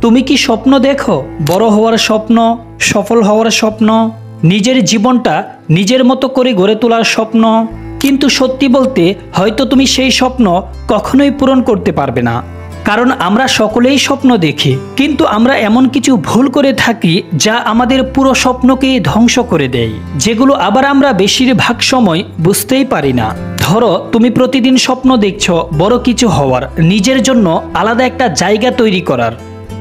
তুমি কি স্বপ্ন দেখো? বড় হওয়ার স্বপ্ন, সফল হওয়ার স্বপ্ন, নিজের জীবনটা নিজের মতো করে গড়ে তোলার স্বপ্ন। কিন্তু সত্যি বলতে হয়তো তুমি সেই স্বপ্ন কখনোই পূরণ করতে পারবে না। কারণ আমরা সকলেই স্বপ্ন দেখি, কিন্তু আমরা এমন কিছু ভুল করে থাকি যা আমাদের পুরো স্বপ্নকেই ধ্বংস করে দেয়, যেগুলো আবার আমরা বেশিরভাগ সময় বুঝতেই পারি না। ধরো তুমি প্রতিদিন স্বপ্ন দেখছো বড় কিছু হওয়ার, নিজের জন্য আলাদা একটা জায়গা তৈরি করার।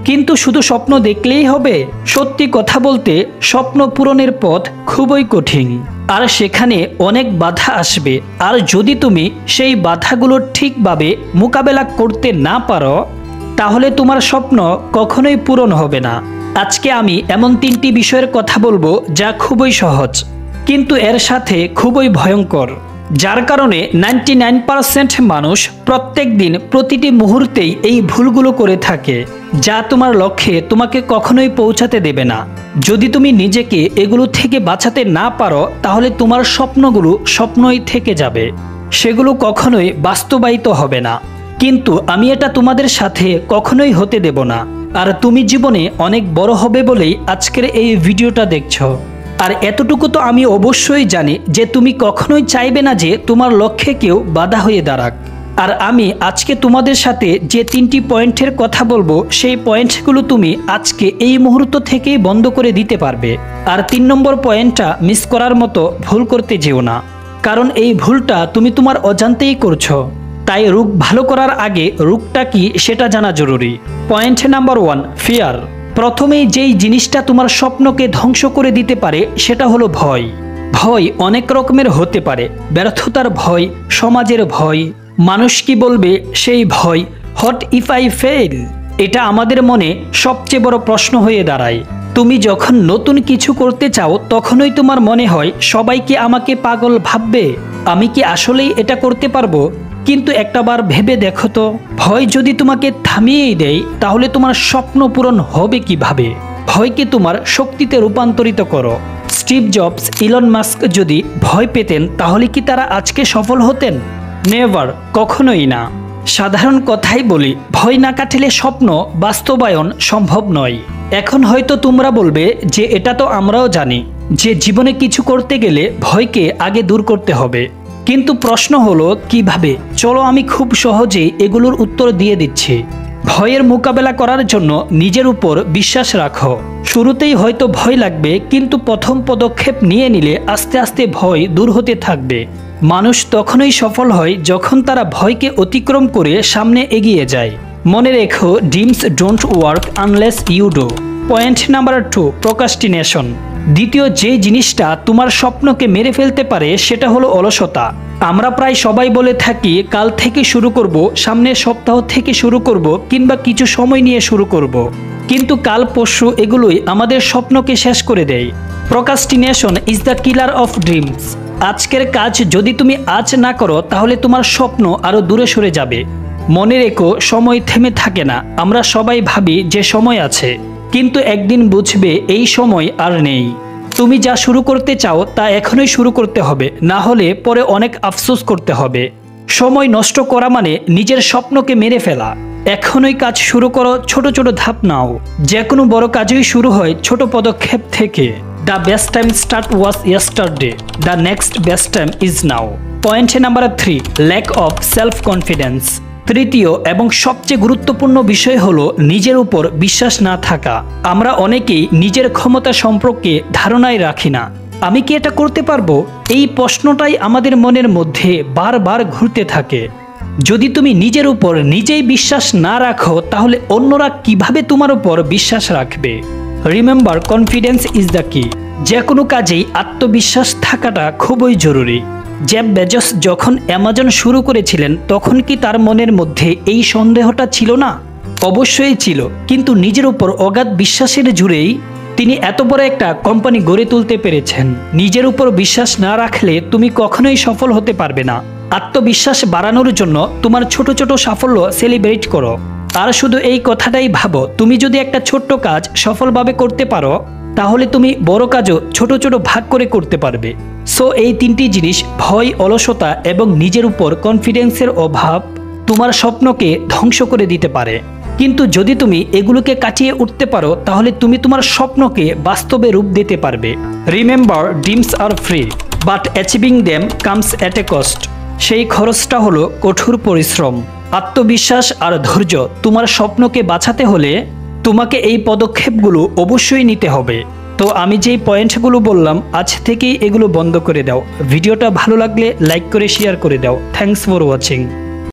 কিন্তু শুধু স্বপ্ন দেখলেই হবে? সত্যি কথা বলতে স্বপ্ন পূরণের পথ খুবই কঠিন, আর সেখানে অনেক বাধা আসবে। আর যদি তুমি সেই বাধাগুলো ঠিকভাবে মোকাবেলা করতে না পারো, তাহলে তোমার স্বপ্ন কখনোই পূরণ হবে না। আজকে আমি এমন 3টি বিষয়ের কথা বলবো যা খুবই সহজ, কিন্তু এর সাথে খুবই ভয়ঙ্কর, যার কারণে 99% মানুষ প্রত্যেক দিন প্রতিটি মুহূর্তেই এই ভুলগুলো করে থাকে, যা তোমার লক্ষ্যে তোমাকে কখনোই পৌঁছাতে দেবে না। যদি তুমি নিজেকে এগুলো থেকে বাঁচাতে না পারো, তাহলে তোমার স্বপ্নগুলো স্বপ্নই থেকে যাবে, সেগুলো কখনোই বাস্তবায়িত হবে না। কিন্তু আমি এটা তোমাদের সাথে কখনোই হতে দেব না। আর তুমি জীবনে অনেক বড় হবে বলেই আজকের এই ভিডিওটা দেখছো। আর এতটুকু তো আমি অবশ্যই জানি যে তুমি কখনোই চাইবে না যে তোমার লক্ষ্যে কেউ বাধা হয়ে দাঁড়াক। আর আমি আজকে তোমাদের সাথে যে 3টি পয়েন্টের কথা বলবো, সেই পয়েন্টগুলো তুমি আজকে এই মুহূর্ত থেকেই বন্ধ করে দিতে পারবে। আর 3 নম্বর পয়েন্টটা মিস করার মতো ভুল করতে যেও না, কারণ এই ভুলটা তুমি তোমার অজান্তেই করছো। তাই রোগ ভালো করার আগে রোগটা কি সেটা জানা জরুরি। Point number 1, fear. প্রথমেই যেই জিনিসটা তোমার স্বপ্নকে ধ্বংস করে দিতে পারে সেটা হলো ভয়। ভয় অনেক রকমের হতে পারে। ব্যর্থতার ভয়, সমাজের ভয়, মানুষ কি বলবে সেই ভয়, হোয়াট ইফ আই ফেল, এটা আমাদের মনে সবচেয়ে বড় প্রশ্ন হয়ে দাঁড়ায়। তুমি যখন নতুন কিছু করতে চাও, তখনই তোমার মনে হয় সবাই কি আমাকে পাগল ভাববে, আমি কি আসলেই এটা করতে পারবো? কিন্তু একটাবার ভেবে দেখো তো, ভয় যদি তোমাকে থামিয়েই দেয়, তাহলে তোমার স্বপ্ন পূরণ হবে কিভাবে? ভয়কে তোমার শক্তিতে রূপান্তরিত করো। স্টিভ জবস, ইলন মাস্ক যদি ভয় পেতেন, তাহলে কি তারা আজকে সফল হতেন? নেভার, কখনোই না। সাধারণ কথাই বলি, ভয় না কাটলে স্বপ্ন বাস্তবায়ন সম্ভব নয়। এখন হয়তো তোমরা বলবে যে এটা তো আমরাও জানি যে জীবনে কিছু করতে গেলে ভয়কে আগে দূর করতে হবে, কিন্তু প্রশ্ন হলো কিভাবে? চলো আমি খুব সহজেই এগুলোর উত্তর দিয়ে দিচ্ছি। ভয়ের মোকাবেলা করার জন্য নিজের উপর বিশ্বাস রাখো। শুরুতেই হয়তো ভয় লাগবে, কিন্তু প্রথম পদক্ষেপ নিয়ে নিলে আস্তে আস্তে ভয় দূর হতে থাকবে। মানুষ তখনই সফল হয় যখন তারা ভয়কে অতিক্রম করে সামনে এগিয়ে যায়। মনে রেখো, dreams don't work unless you do. Point number 2, procrastination. দ্বিতীয় যে জিনিসটা তোমার স্বপ্নকে মেরে ফেলতে পারে সেটা হলো অলসতা। আমরা প্রায় সবাই বলে থাকি কাল থেকে শুরু করব, সামনের সপ্তাহ থেকে শুরু করব, কিংবা কিছু সময় নিয়ে শুরু করব, কিন্তু কাল পরশু এগুলোই আমাদের স্বপ্নকে শেষ করে দেয়। Procrastination is the killer of dreams. আজকের কাজ যদি তুমি আজ না করো, তাহলে তোমার স্বপ্ন আরো দূরে সরে যাবে। মনে রেখো, সময় থেমে থাকে না। আমরা সবাই ভাবি যে সময় আছে, কিন্তু একদিন বুঝবে এই সময় আর নেই। তুমি যা শুরু করতে চাও তা এখনই শুরু করতে হবে, না হলে পরে অনেক আফসোস করতে হবে। সময় নষ্ট করা মানে নিজের স্বপ্নকে মেরে ফেলা। এখনই কাজ শুরু করো, ছোট ছোট ধাপ নাও। যে কোনো বড় কাজই শুরু হয় ছোট পদক্ষেপ থেকে। The best time start was yesterday, the next best time is now. Point number 3, lack of self confidence. তৃতীয় এবং সবচেয়ে গুরুত্বপূর্ণ বিষয় হলো নিজের উপর বিশ্বাস না থাকা। আমরা অনেকেই নিজের ক্ষমতা সম্পর্কে ধারণাই রাখি না। আমি কি এটা করতে পারবো? এই প্রশ্নটাই আমাদের মনের মধ্যে বারবার ঘুরতে থাকে। যদি তুমি নিজের উপর নিজেই বিশ্বাস না রাখো, তাহলে অন্যরা কিভাবে তোমার উপর বিশ্বাস রাখবে? রিমেম্বার, কনফিডেন্স ইজ দ্য কি। যে কোনো কাজেই আত্মবিশ্বাস থাকাটা খুবই জরুরি। জেফ বেজোস যখন অ্যামাজন শুরু করেছিলেন, তখন কি তার মনের মধ্যে এই সন্দেহটা ছিল না? অবশ্যই ছিল, কিন্তু নিজের উপর অগাধ বিশ্বাসের জুড়েই তিনি এত বড় একটা কোম্পানি গড়ে তুলতে পেরেছেন। নিজের উপর বিশ্বাস না রাখলে তুমি কখনোই সফল হতে পারবে না। আত্মবিশ্বাস বাড়ানোর জন্য তোমার ছোট ছোট সাফল্য সেলিব্রেট করো। আর শুধু এই কথাটাই ভাবো, তুমি যদি একটা ছোট্ট কাজ সফলভাবে করতে পারো, তাহলে তুমি বড় কাজও ছোট ছোট ভাগ করে করতে পারবে। সো এই 3টি জিনিস, ভয়, অলসতা এবং নিজের উপর কনফিডেন্সের অভাব, তোমার স্বপ্নকে ধ্বংস করে দিতে পারে। কিন্তু যদি তুমি এগুলোকে কাটিয়ে উঠতে পারো তাহলে তুমি তোমার স্বপ্নকে বাস্তবে রূপ দিতে পারবে। Remember, dreams are free but achieving them comes at a cost. সেই খরচটা হলো কঠোর পরিশ্রম, আত্মবিশ্বাস আর ধৈর্য। তোমার স্বপ্নকে বাঁচাতে হলে তোমাকে এই পদক্ষেপগুলো অবশ্যই নিতে হবে। তো আমি যেই পয়েন্টগুলো বললাম আজ থেকেই এগুলো বন্ধ করে দাও। ভিডিওটা ভালো লাগলে লাইক করে শেয়ার করে দাও। Thanks for watching.